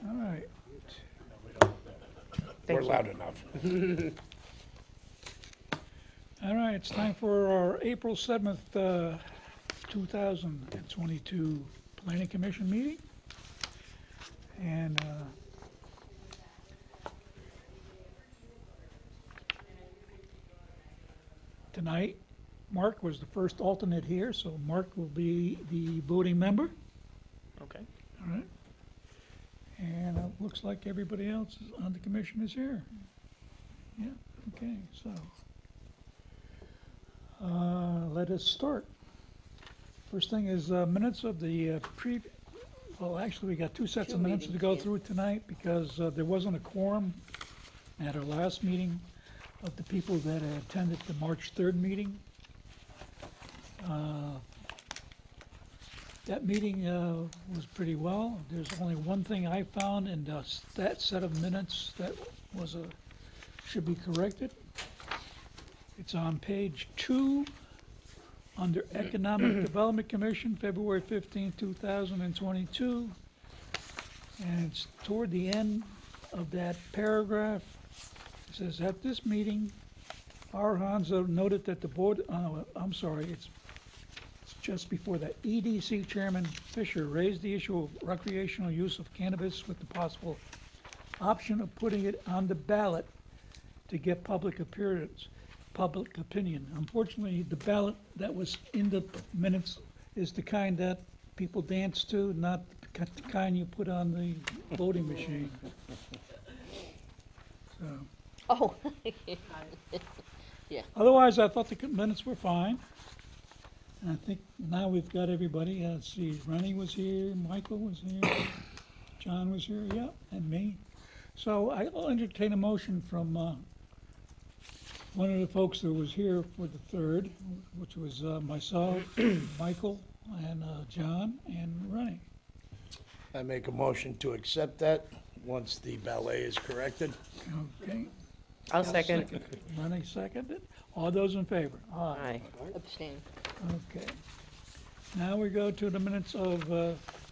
All right. We're you. loud enough. All right, it's time for our April 7th, 2022 Planning Commission meeting. And tonight, Mark was the first alternate here, so Mark will be the voting member. Okay. All right. And it looks like everybody else on the commission is here. Yeah, okay, so. Let us start. First thing is minutes of the well, actually, we got two sets Two of minutes to meetings, go yeah. through tonight because there wasn't a quorum at our last meeting of the people that had attended the March 3rd meeting. That meeting was pretty well. There's only one thing I found in that set of minutes that was should be corrected. It's on page 2, under Economic Development Commission, February 15, 2022. And it's toward the end of that paragraph. It says, at this meeting, R. Hanzo noted that the board, I'm sorry, it's just before that. EDC Chairman Fisher raised the issue of recreational use of cannabis with the possible option of putting it on the ballot to get public opinion. Unfortunately, the ballot that was in the minutes is the kind that people dance to, not the kind you put on the voting machine. So, Oh. otherwise, I thought the minutes were fine. And I think now we've got everybody. Let's see, Rennie was here, Michael was here, John was here, yeah, and me. So I'll entertain a motion from one of the folks that was here for the 3rd, which was myself, Michael, and John, and Rennie. I make a motion to accept that once the ballet is corrected. Okay. I'll second. Rennie seconded. All those in favor? Aye. Abstain. Okay. Now we go to the minutes of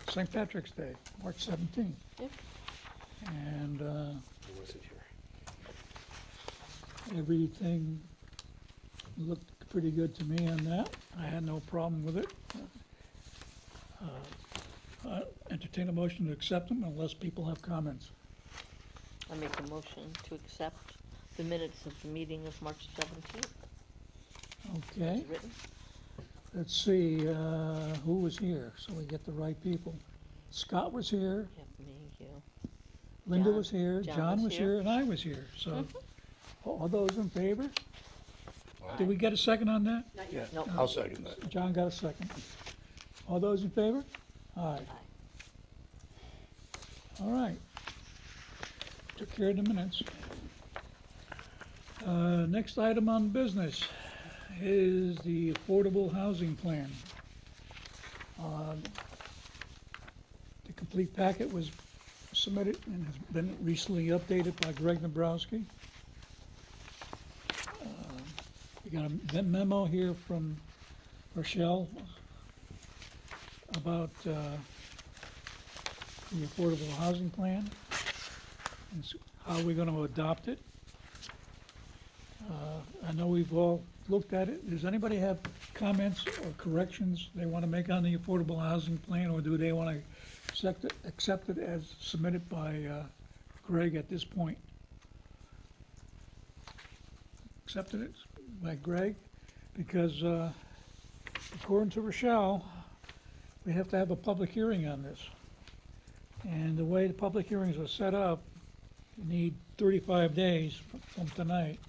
St. Patrick's Day, March 17th. Yep. And everything looked pretty good to me on that. I had no problem with it. Entertain a motion to accept them unless people have comments. I make a motion to accept the minutes of the meeting of March 17th. Okay, As written. let's see, who was here, so we get the right people. Scott was here, Yep, me, you. Linda John. was here, John John was was here. here, and I was here, so. All those in favor? Aye. Did we get a second on that? Yeah, Nope. I'll second that. John got a second. All those in favor? Aye. All right. Took care of the minutes. Next item on business is the affordable housing plan. The complete packet was submitted and has been recently updated by Greg Nabrowski. We got a memo here from Rochelle about the affordable housing plan and how we're going to adopt it. I know we've all looked at it. Does anybody have comments or corrections they want to make on the affordable housing plan, or do they want to accept it as submitted by Greg at this point? Accepted it by Greg, because according to Rochelle, we have to have a public hearing on this. And the way the public hearings are set up, you need 35 days from tonight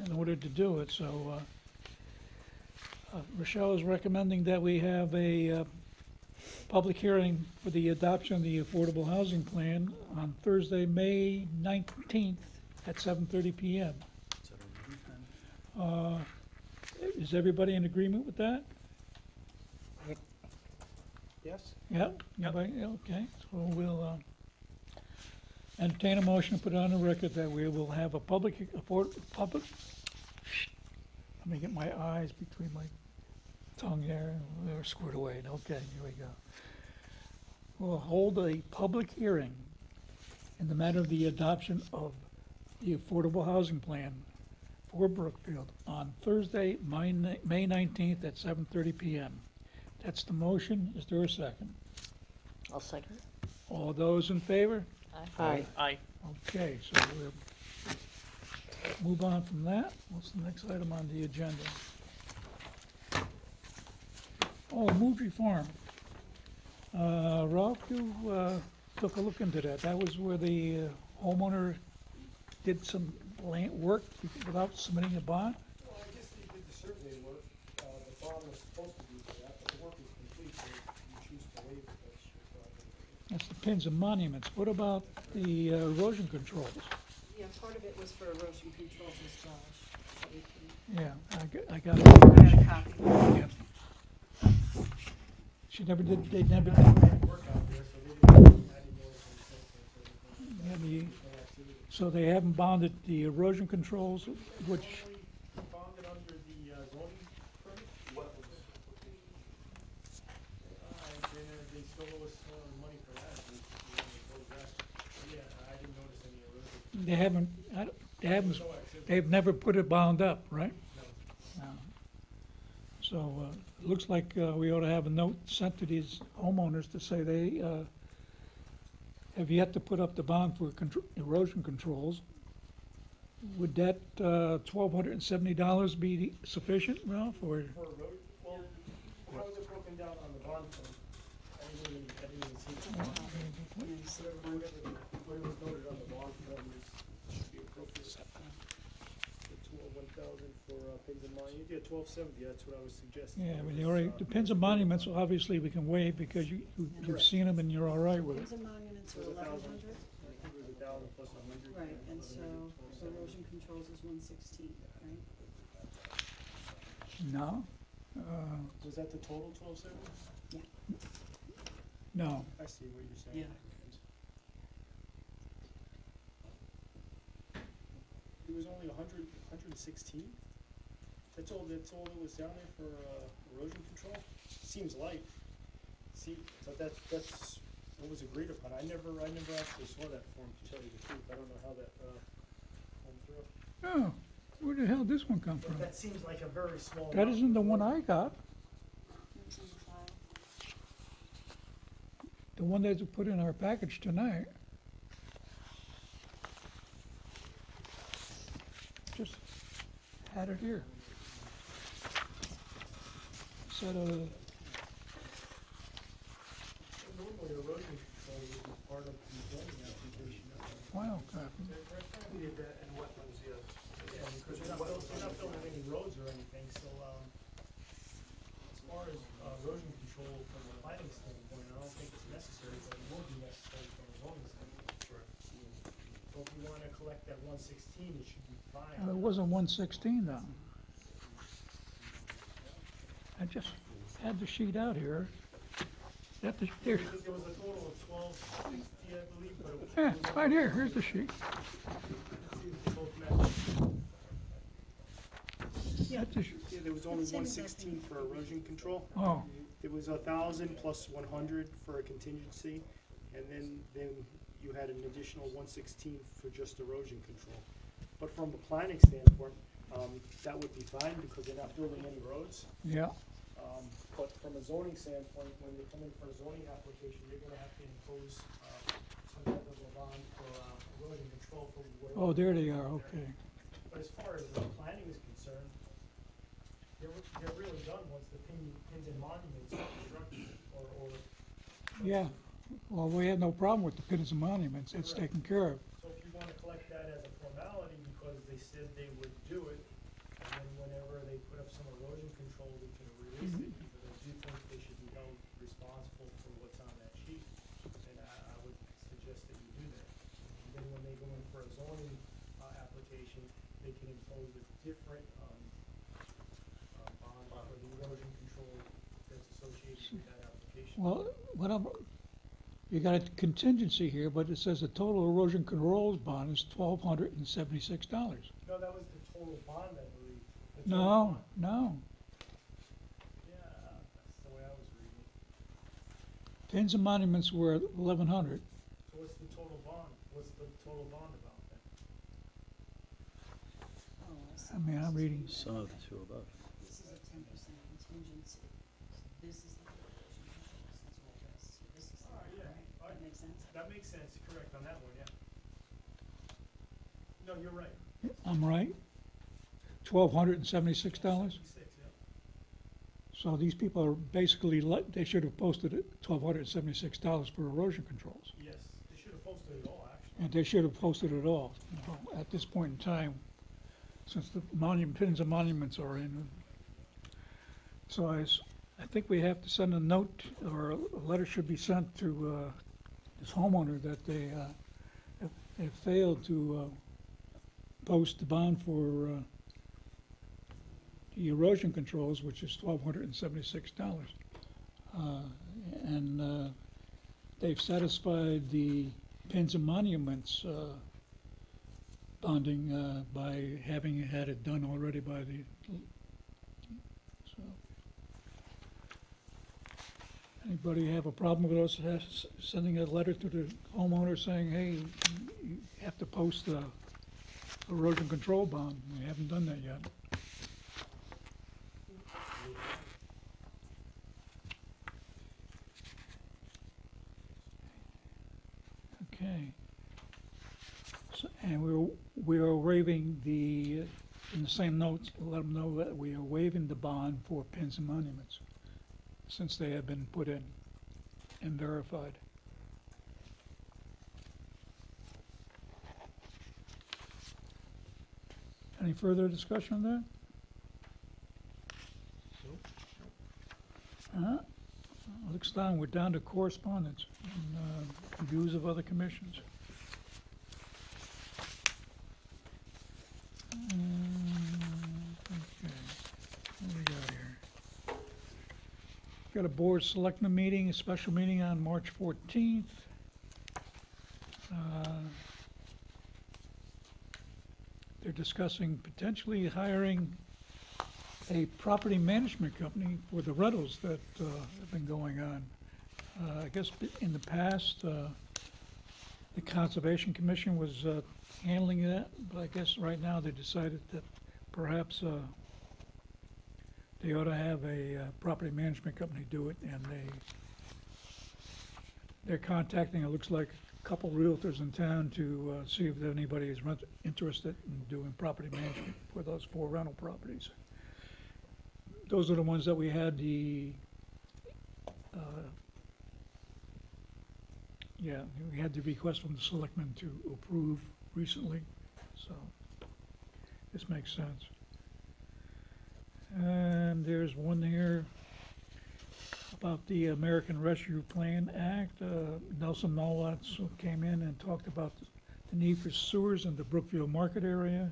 in order to do it. So Rochelle is recommending that we have a public hearing for the adoption of the affordable housing plan on Thursday, May 19th at 7:30 p.m. Is everybody in agreement with that? Yes? Yep. Everybody? Okay, so we'll entertain a motion to put on the record that we will have a public, let me get my eyes between my tongue there, and we're squared away. Okay, here we go. We'll hold a public hearing in the matter of the adoption of the Affordable Housing Plan for Brookfield on Thursday, May 19th at 7:30 PM. That's the motion. Is there a second? I'll second. All those in favor? Aye. Aye. Okay, so we'll move on from that. What's the next item on the agenda? Oh, Moodry Farm. Ralph, you took a look into that. That was where the homeowner did some land work without submitting a bond? Well, I guess they did the survey work, the bond was supposed to be for that, but the work is complete, so if you choose to waive it, that's your problem. That's the pins and monuments. What about the erosion controls? Yeah, part of it was for erosion controls, Ms. Josh. So we can- Yeah, I got I it. got a copy. Yep. She never did, they never They did. did work out there, so they didn't, I didn't notice anything. Yeah, the, No activity. so they haven't bonded the erosion controls, which, Normally bonded under the zoning permit. They still owe us money for that, yeah, I didn't notice any erosion. they haven't, they haven't, No activity. they've never put it bound up, right? No. No. So, it looks like we ought to have a note sent to these homeowners to say they have yet to put up the bond for erosion controls. Would that $1,270 be sufficient, Ralph, or? For road, well, how is it broken down on the bond form? I didn't even see it. Whatever was noted on the bond form should be appropriate. The 1,000 for pins and monuments, yeah, 1,270, that's what I was suggesting. Yeah, I mean, the pins and monuments, obviously, we can waive because you've seen them and you're all right with it. Pins and monuments It are was 1,000. 1,100, I think it was 1,000 plus 100. right, and so erosion controls is 116, right? No, Was that the total 1,270? no. I see what you're saying. Yeah. It was only 116? That's all that was down there for erosion control? Seems light. See, but that's what was agreed upon. I never actually saw that form, to tell you the truth. I don't know how that came through. Oh, where the hell did this one come But from? that seems like a very small. That amount. isn't the one I got. It's in the file. The one that's put in our package tonight. Just had it here. Said, Normally erosion control would be part of the zoning application. file copy. We did that in wetlands, yes. Yeah, because you're not building any roads or anything, so, as far as erosion control from a planning standpoint, I don't think it's necessary, but it will be necessary from a zoning standpoint. Sure. So if you wanna collect that 116, it should be fine. It wasn't 116 though. I just had the sheet out here. There, There was a total of 1260, I believe, but it was. yeah, right here, here's the sheet. Both matched. Yeah. That's the sh- Yeah, there was only Same exact 116 for erosion control. Oh, There was 1,000 plus 100 for a contingency, and then you had an additional 116 for just erosion control. But from a planning standpoint, that would be fine because they're not building any roads. yeah, But from a zoning standpoint, when they come in for a zoning application, they're gonna have to impose some type of a bond for erosion control for whatever. oh, there they are, okay. But as far as planning is concerned, they're really done once the pins and monuments are constructed, or. Yeah, well, we had no problem with the pins and monuments, it's taken care of. So if you wanna collect that as a formality, because they said they would do it, and then whenever they put up some erosion control, we can release it, because I do think they should be held responsible for what's on that sheet, and I would suggest that you do that. And then when they go in for a zoning, application, they can impose a different, bond for the erosion control that's associated with that application. Well, you got a contingency here, but it says the total erosion controls bond is $1,276. No, that was the total bond, I believe. The total No, bond. no, Yeah, that's the way I was reading it. pins and monuments were 1,100. So what's the total bond amount then? Oh, I see. I mean, I'm reading, Some of the two above. This is a 10% contingency. This is the erosion control, that's what it is. So this is, Yeah, right? That makes sense? that makes sense, correct, on that one, yeah. No, you're right. I'm right? $1,276? 66, yeah. So these people are basically, they should have posted it $1,276 for erosion controls. Yes, they should have posted it all, actually. And they should have posted it all, at this point in time, since the pins and monuments are in. So I think we have to send a note, or a letter should be sent to this homeowner that they have failed to post the bond for the erosion controls, which is $1,276. And they've satisfied the pins and monuments bonding by having had it done already by the, so. Anybody have a problem with us sending a letter to the homeowner saying, hey, you have to post the erosion control bond? We haven't done that yet. Okay. So, and we are waiving the, in the same notes, let them know that we are waiving the bond for pins and monuments, since they have been put in and verified. Any further discussion on that? Looks down, we're down to correspondence and views of other commissions. Okay, what do we got here? Got a board selectmen meeting, a special meeting on March 14th. They're discussing potentially hiring a property management company for the rentals that have been going on. I guess in the past, the Conservation Commission was handling that, but I guess right now they decided that perhaps they ought to have a property management company do it, and they're contacting, it looks like, a couple realtors in town to see if anybody is interested in doing property management for those 4 rental properties. Those are the ones that we had we had the request from the selectmen to approve recently, so this makes sense. And there's one here about the American Rescue Plan Act. Nelson Nollatz came in and talked about the need for sewers in the Brookfield market area.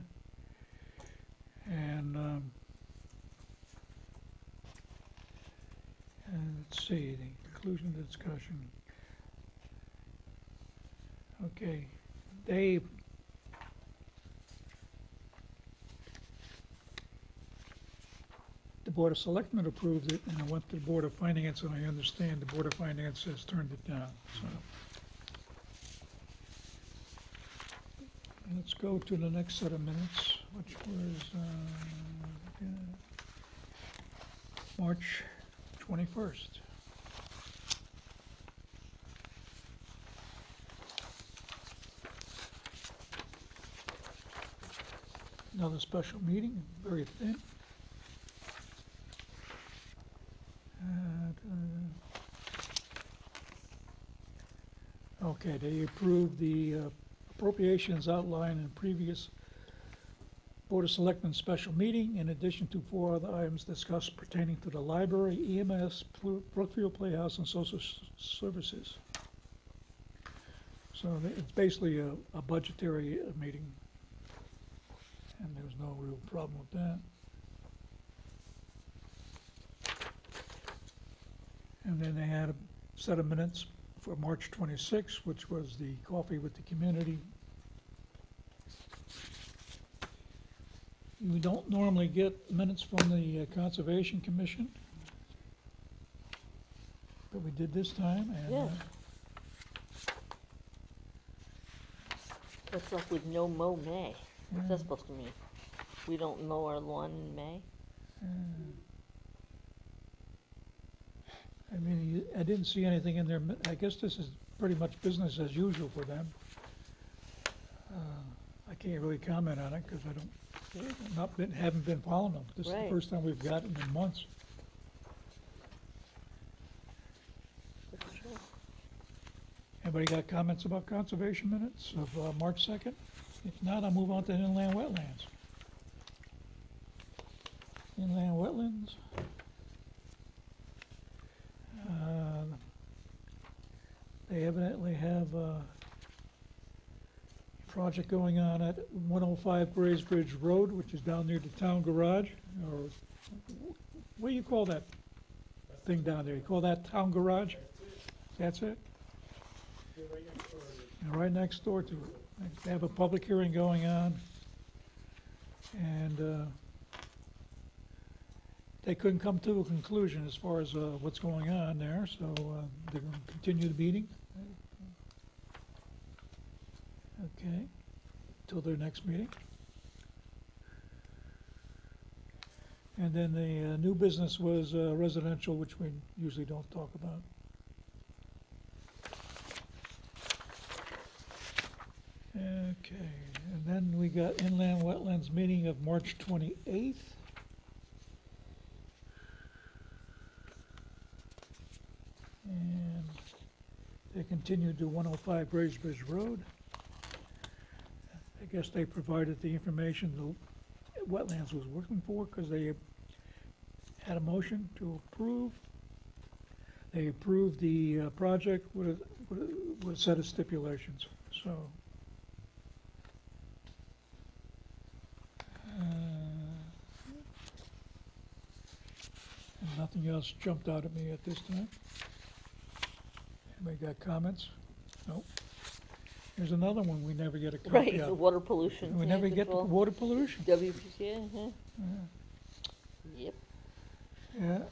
And let's see, the conclusion of the discussion. Okay, the Board of Selectmen approved it, and it went to the Board of Finance, and I understand the Board of Finance has turned it down, so. Let's go to the next set of minutes, which was March 21st. Another special meeting, very thin. Okay, they approved the appropriations outlined in previous Board of Selectmen special meeting, in addition to 4 other items discussed pertaining to the library, EMS, Brookfield Playhouse, and social services. So it's basically a budgetary meeting, and there's no real problem with that. And then they had a set of minutes for March 26th, which was the coffee with the community. We don't normally get minutes from the Conservation Commission, but we did this time, and Yeah. What's up with no mow May? What's that Yeah. supposed to mean? We don't mow our lawn in May? I mean, I didn't see anything in there, I guess this is pretty much business as usual for them. I can't really comment on it, because I haven't been following them. This is the Right. first time we've gotten in months. That's true. Anybody got comments about conservation minutes of March 2nd? If not, I'll move on to inland wetlands. Inland wetlands. They evidently have a project going on at 105 Grays Bridge Road, which is down near the town garage, or what do you call that thing down there? You call that town garage? That's it? They're right next door to it. And right next door to it. They have a public hearing going on, and they couldn't come to a conclusion as far as what's going on there, so they're going to continue the meeting. Okay, till their next meeting. And then the new business was residential, which we usually don't talk about. Okay, and then we got inland wetlands meeting of March 28th. And they continued to 105 Bridge Road. I guess they provided the information the wetlands was working for, because they had a motion to approve. They approved the project with a set of stipulations, so. And nothing else jumped out at me at this time. Anybody got comments? Nope. There's another one we never get a copy Right, the of. water pollution. We plan never get the control. water pollution. WPCA, Yep. Yeah.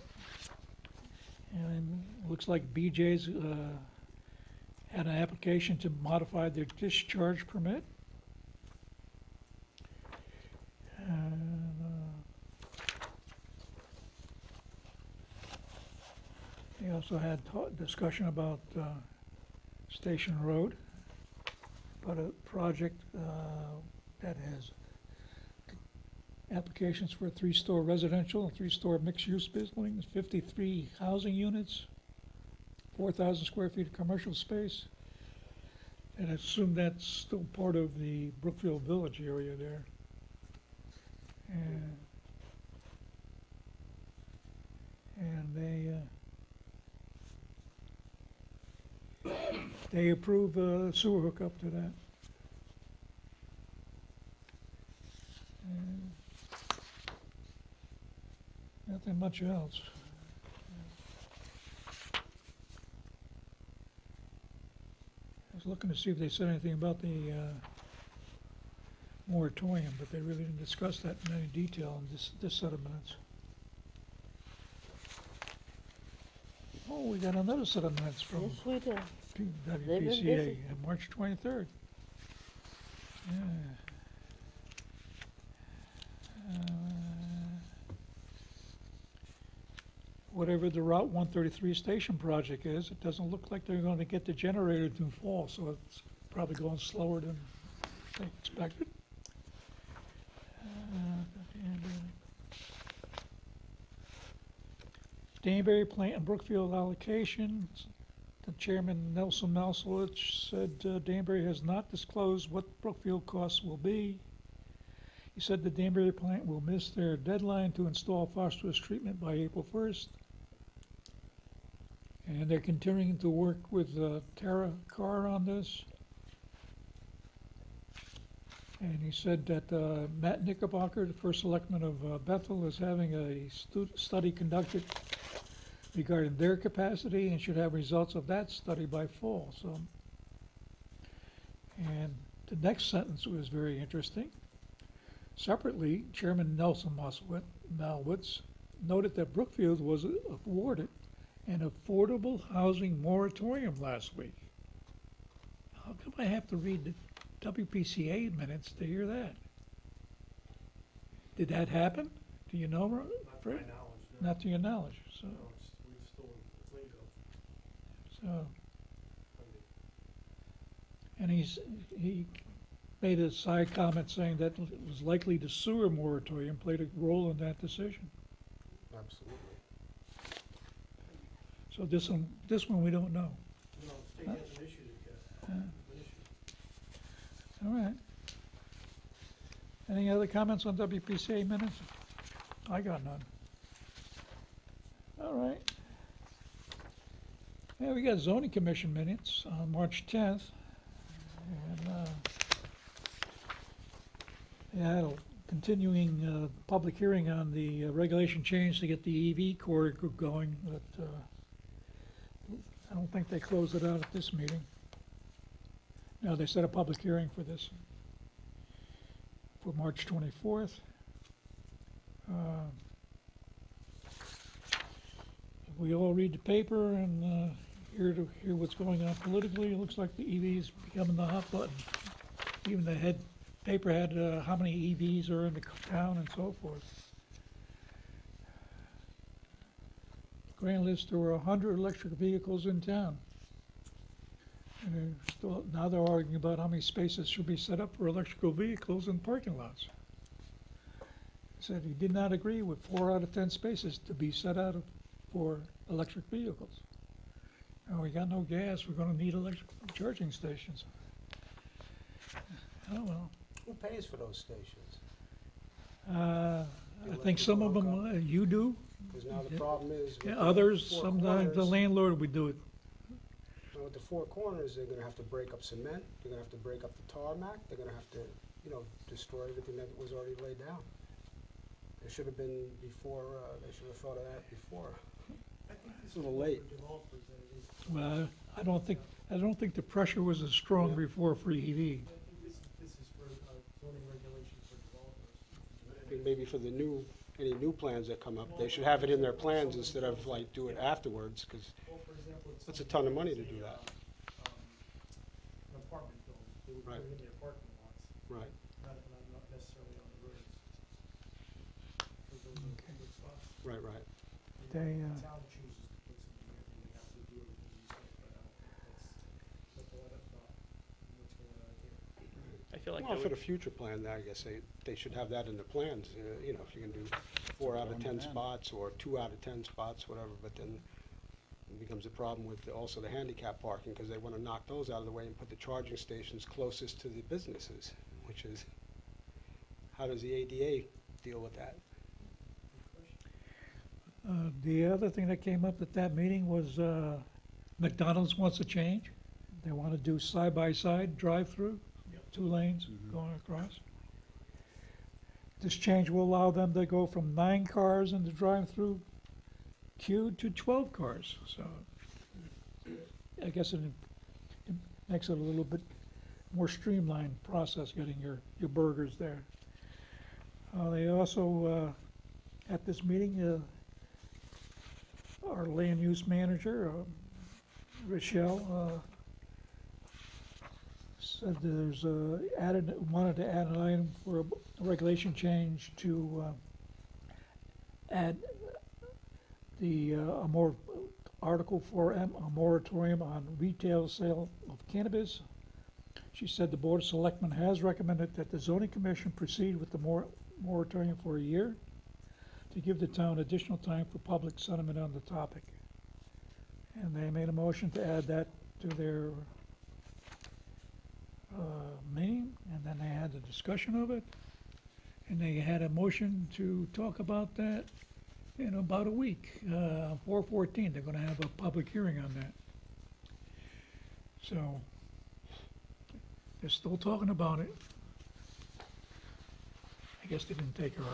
And it looks like BJ's had an application to modify their discharge permit. And they also had discussion about Station Road, about a project that has applications for a 3-store residential and 3-store mixed-use buildings, 53 housing units, 4,000 square feet of commercial space. And I assume that's still part of the Brookfield Village area there. And they approve a sewer hookup to that. And nothing much else. I was looking to see if they said anything about the moratorium, but they really didn't discuss that in any detail in this set of minutes. Oh, we got another set of minutes from Yes, we do. They've been WPCA busy. on March 23rd. Yeah. Whatever the Route 133 station project is, it doesn't look like they're going to get the generator to fall, so it's probably going slower than they expected. Danbury plant and Brookfield allocation. The chairman, Nelson Malsowitz, said Danbury has not disclosed what Brookfield costs will be. He said the Danbury plant will miss their deadline to install phosphorus treatment by April 1st. And they're continuing to work with Tara Carr on this. And he said that Matt Knickerbocker, the first selectman of Bethel, is having a study conducted regarding their capacity and should have results of that study by fall. So, and the next sentence was very interesting. Separately, Chairman Nelson Malwitz noted that Brookfield was awarded an affordable housing moratorium last week. How come I have to read WPCA minutes to hear that. Did that happen? Do you know, Not to my Fred? knowledge, no. Not to your knowledge, so, No, we've still, it's legal. so. And he made a side comment saying that it was likely the sewer moratorium played a role in that decision. Absolutely. So this one we don't know. No, state hasn't issued it yet. Yeah. Been issued. All right. Any other comments on WPCA minutes? I got none. All right. Yeah, we got zoning commission minutes on March 10th. And they had a continuing public hearing on the regulation change to get the EV corridor going, but I don't think they closed it out at this meeting. No, they set a public hearing for this for March 24th. If we all read the paper and hear what's going on politically, it looks like the EV is becoming the hot button. Even the paper had how many EVs are in the town and so forth. Grand list, there were 100 electric vehicles in town. And now they're arguing about how many spaces should be set up for electrical vehicles in parking lots. He said he did not agree with 4 out of 10 spaces to be set out for electric vehicles. Oh, we got no gas, we're gonna need electric charging stations. Oh, well. Who pays for those stations? I think some of them, you do. Because now the Yeah. problem is. with Yeah, the others, four sometimes the corners- landlord would do it. With the 4 corners, they're gonna have to break up cement, they're gonna have to break up the tarmac, they're gonna have to, destroy everything that was already laid down. It should have been before, they should have thought of that before. I think this It's a is little more late. for developers than it is. Well, I don't think the pressure was as strong Yeah. before for EV. I think this is for zoning regulations for developers. I mean, maybe for any new plans that come up, they should have it in their plans instead of like do it afterwards, because Well, for example, it's that's a something ton of like, money to say, do that. An apartment building, they would put Right. it in their parking lots, Right. not necessarily on the roads. Because those are Okay. good spots. Right, right. They, The town chooses to put some in there, and they have to do everything themselves, but I don't think that's a lot of, what's going on here. I feel like Well, that for the would, future plan, I guess they should have that in the plans, if you can do 4 out of 10 spots or 2 out of 10 spots, whatever, but then it becomes a problem with also the handicap parking, because they want to knock those out of the way and put the charging stations closest to the businesses, which is, how does the ADA deal with that? The other thing that came up at that meeting was McDonald's wants to change. They want to do side-by-side drive-through, 2 lanes going across. This change will allow them to go from 9 cars in the drive-through queue to 12 cars. So I guess it makes it a little bit more streamlined process getting your burgers there. They also, at this meeting, our land use manager, Rochelle, said there's wanted to add an item for a regulation change to add the Article 4M, a moratorium on retail sale of cannabis. She said the Board of Selectmen has recommended that the zoning commission proceed with the moratorium for a year to give the town additional time for public sentiment on the topic. And they made a motion to add that to their meeting, and then they had a discussion of it, and they had a motion to talk about that in about a week. 4/14, they're gonna have a public hearing on that. So, they're still talking about it. I guess they didn't take our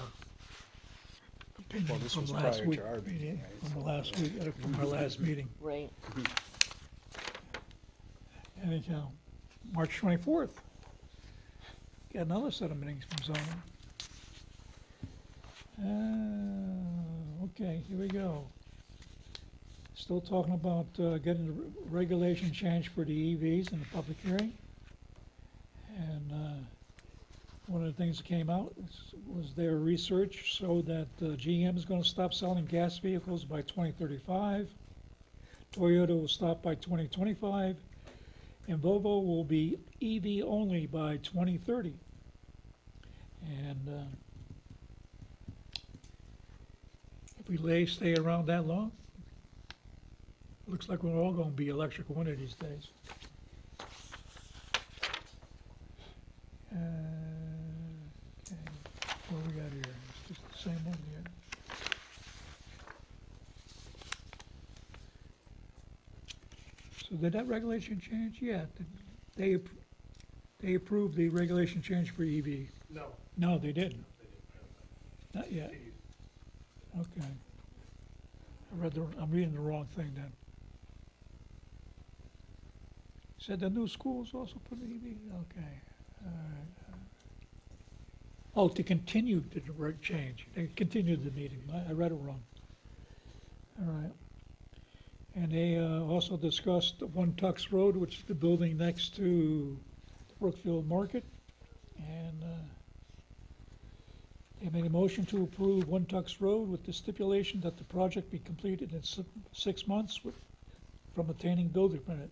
opinion Well, this from was last prior week, to our meeting, right? from the last week, from our last meeting. Right. Anyhow, March 24th, got another set of meetings from zoning. Okay, here we go. Still talking about getting the regulation changed for the EVs in the public hearing. And one of the things that came out was their research showed that GM is going to stop selling gas vehicles by 2035. Toyota will stop by 2025, and Volvo will be EV only by 2030. And if we stay around that long, looks like we're all going to be electric one of these days. Okay, what we got here? It's just the same one here. So did that regulation change? Yeah, they approved the regulation change for EV. No, No, they didn't. they didn't. Not yet. Okay. I'm reading the wrong thing then. Said the new schools also put EV? Okay. All right. Oh, to continue the direct change. They continued the meeting. I read it wrong. All right. And they also discussed One Tux Road, which is the building next to the Brookfield Market. And they made a motion to approve One Tux Road with the stipulation that the project be completed in 6 months from obtaining building permit,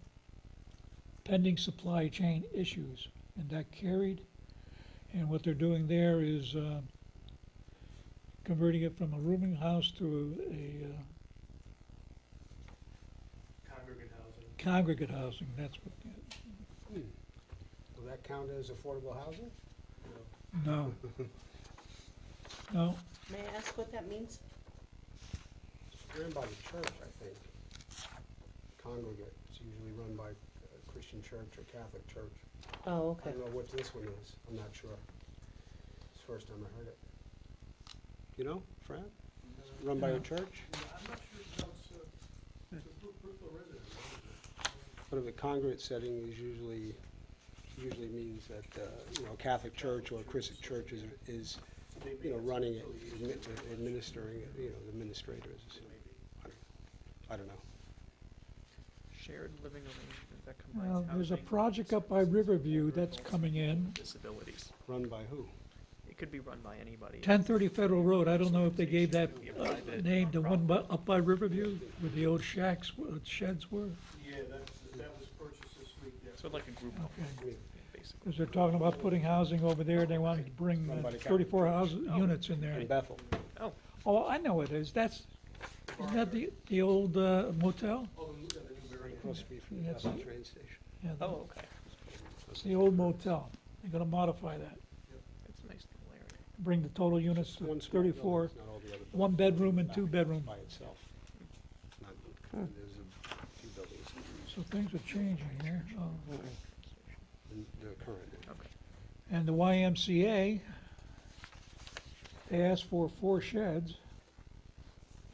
pending supply chain issues. And that carried. And what they're doing there is converting it from a rooming house to a Congregate housing. congregate housing. That's what. Will that count as affordable housing? No. No. May I ask what that means? It's run by the church, I think. Congregate, it's usually run by a Christian church or Catholic church. Oh, I okay. don't know what this one is, I'm not sure. It's the first time I heard it. You know, Fran? It's run by a church? I'm not sure how it's a Brookfield resident. But if a congregate setting is usually means that, Catholic church or Christian church is running it, administering it, the administrators. I don't know. Shared living arrangement that Well, combines there's a housing, project up by Riverview that's coming in, disabilities. Run by who? It could be run by anybody. 1030 Federal Road. I don't know if they gave that Could be a private name to one nonprofit. up by Riverview where the old sheds were. Yeah, that was purchased this week, yes. So like a group home, Okay. basically. Because they're talking about putting housing over there. They want to bring Run by the Catholic 34 Church. units in there. In Bethel. Oh, Oh, I know it is. Isn't that the old motel? Oh, the Newberry. Across the street from the Yes. Bethel train station. Yeah, oh, okay. it's the old motel. They're gonna modify that. It's a nice little area. Bring the total units to One small 34, building, not all the other buildings. one bedroom and two Back bedroom. By itself. Not, there's a few buildings So things are changing here. in the current. Okay. And the YMCA, they asked for 4 sheds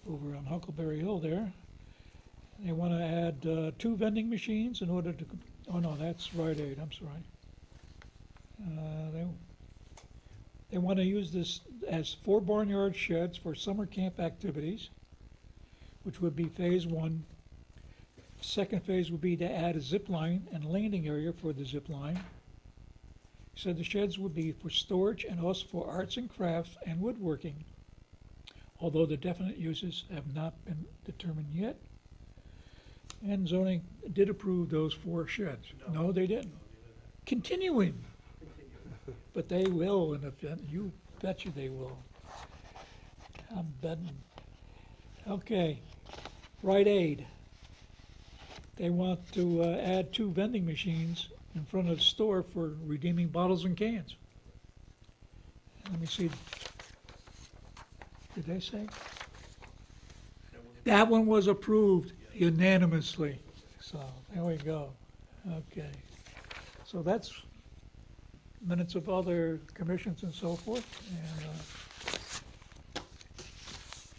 over on Huckleberry Hill there. They want to add 2 vending machines in order to, oh no, that's Rite Aid, I'm sorry. They want to use this as 4 barnyard sheds for summer camp activities, which would be phase 1. Second phase would be to add a zip line and landing area for the zip line. He said the sheds would be for storage and also for arts and crafts and woodworking, although the definite uses have not been determined yet. And zoning did approve those 4 sheds. No, they didn't. Continuing. But they will, and you betcha they will. I'm betting. Okay, Rite Aid. They want to add 2 vending machines in front of the store for redeeming bottles and cans. Let me see. Did they say? That one was approved unanimously. So there we go. Okay. So that's minutes of other commissions and so forth.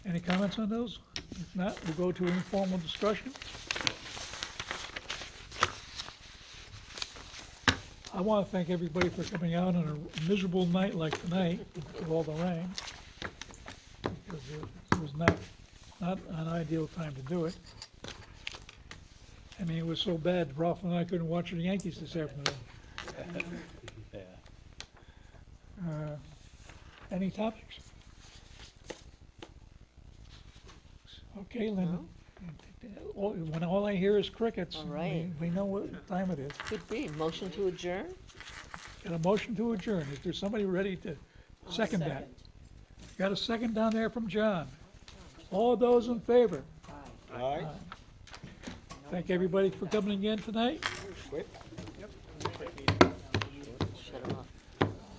And any comments on those? If not, we'll go to informal discussion. I want to thank everybody for coming out on a miserable night like tonight with all the rain. Because it was not an ideal time to do it. I mean, it was so bad, Ralph and I couldn't watch the Yankees this afternoon. Any topics? Okay, Linda. When all I hear is crickets, All right. we know what time it is. Could be. Motion to adjourn? Got a motion to adjourn. Is there somebody ready to second that? Got a second down there from John. All those in favor? All right, Thank everybody for coming again tonight. quit.